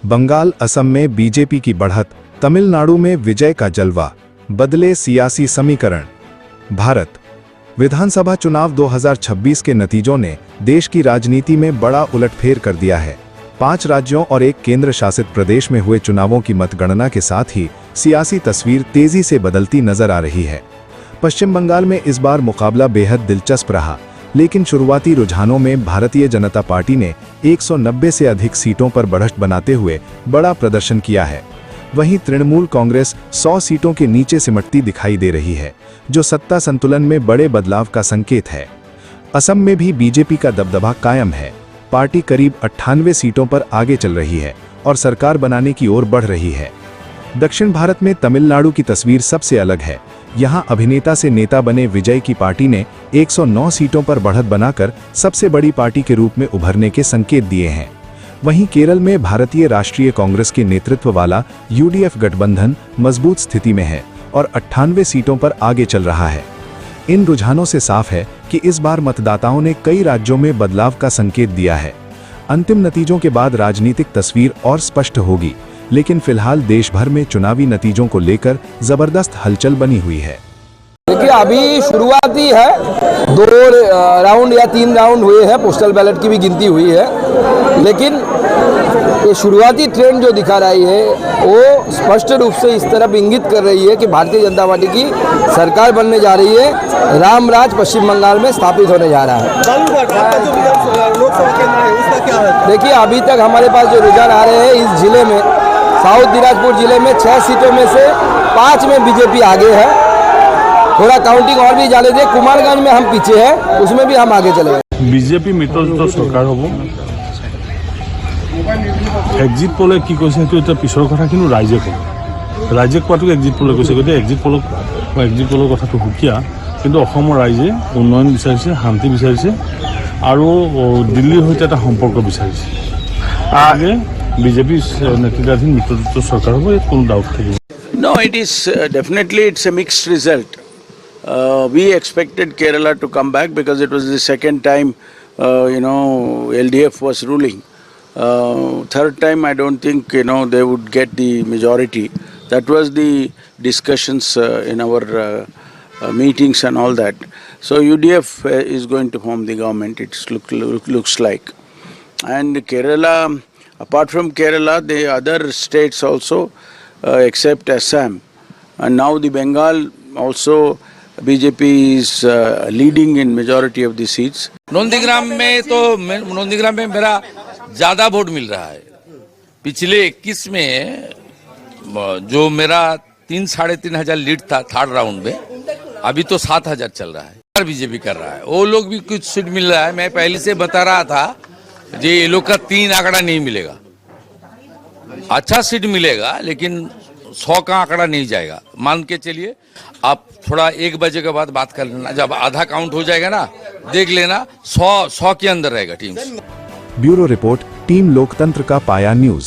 बंगाल असम में बीजेपी की बढ़त, तमिलनाडु में विजय का जलवा, बदले सियासी समीकरण। भारत विधानसभा चुनाव 2026 के नतीजों ने देश की राजनीति में बड़ा उलटफेर कर दिया है। 5 राज्यों और एक केंद्र शासित प्रदेश में हुए चुनावों की मतगणना के साथ ही सियासी तस्वीर तेजी से बदलती नजर आ रही है। पश्चिम बंगाल में इस बार मुकाबला बेहद दिलचस्प रहा, लेकिन शुरुआती रुझानों में भारतीय जनता पार्टी ने 190 से अधिक सीटों पर बढ़त बनाते हुए बड़ा प्रदर्शन किया है। वहीं तृणमूल कांग्रेस 100 सीटों के नीचे सिमटती दिखाई दे रही है, जो सत्ता संतुलन में बड़े बदलाव का संकेत है। असम में भी बीजेपी का दबदबा कायम है। पार्टी करीब 98 सीटों पर आगे चल रही है और सरकार बनाने की ओर बढ़ रही है। दक्षिण भारत में तमिलनाडु की तस्वीर सबसे अलग है। यहां अभिनेता से नेता बने विजय की पार्टी ने 109 सीटों पर बढ़त बनाकर सबसे बड़ी पार्टी के रूप में उभरने के संकेत दिए हैं। वहीं केरल में भारतीय राष्ट्रीय कांग्रेस के नेतृत्व वाला यूडीएफ गठबंधन मजबूत स्थिति में है और 98 सीटों पर आगे चल रहा है। इन रुझानों से साफ है कि इस बार मतदाताओं ने कई राज्यों में बदलाव का संकेत दिया है। अंतिम नतीजों के बाद राजनीतिक तस्वीर और स्पष्ट होगी, लेकिन फिलहाल देश भर में चुनावी नतीजों को लेकर जबरदस्त हलचल बनी हुई है। देखिए, अभी शुरुआती है, 2 राउंड या 3 राउंड हुए हैं, पोस्टल बैलेट की भी गिनती हुई है, लेकिन ये शुरुआती ट्रेंड जो दिखा रही है वो स्पष्ट रूप से इस तरफ इंगित कर रही है कि भारतीय जनता पार्टी की सरकार बनने जा रही है। रामराज पश्चिम बंगाल में स्थापित होने जा रहा है। देखिए, अभी तक हमारे पास जो रुझान आ रहे हैं, इस जिले में साउथ दिनाजपुर जिले में 6 सीटों में से 5 में बीजेपी आगे है। थोड़ा काउंटिंग और भी जाने दे, कुमारगंज में हम पीछे हैं, उसमें भी हम आगे चले गए। बीजेपी मित्रजोঁটৰ सरकार হব। एग्जिट पोले কি কৈছে সেইটো এটা পিছৰ কথা, কিন্তু ৰাইজে ক'ব। ৰাইজে কোৱাটো এগ্জিট পোলে কৈছে, গতিকে এগ্জিট পোলৰ কথাটো সুকীয়া, কিন্তু অসমৰ ৰাইজে উন্নয়ন বিচাৰিছে, শান্তি বিচাৰিছে আৰু দিল্লীৰ সৈতে এটা সম্পৰ্ক বিচাৰিছে। আগে বিজেপি নেতৃত্বাধীন মিত্ৰজোঁটৰ চৰকাৰ হ'ব, ইয়াত কোনো ডাউট থাকিব। No, it is definitely it's a mixed result. We expected Kerala to come back because it was the second time, LDF was ruling. Third time, I don't think they would get the majority. That was the discussions in our meetings and all that. So UDF is going to form the government. It looks like, and Kerala. Apart from Kerala, the other states also, except Assam, and now the Bengal also, BJP is leading in majority of the seats. Nandigram में मेरा ज़्यादा vote मिल रहा है। पिछले 21 में जो मेरा 3-3.5 हजार लीड था थर्ड राउंड में, अभी तो 7,000 चल रहा है। बीजेपी कर रहा है, वो लोग भी कुछ सीट मिल रहा है। मैं पहले से बता रहा था ये लोग का 3 आंकड़ा नहीं मिलेगा। अच्छा सीट मिलेगा, लेकिन 100 का आंकड़ा नहीं जाएगा। मान के चलिए, आप थोड़ा 1 बजे के बाद बात कर लेना, जब आधा काउंट हो जाएगा ना, देख लेना 100 के अंदर रहेगा टीम। ब्यूरो रिपोर्ट, टीम लोकतंत्र का पाया न्यूज।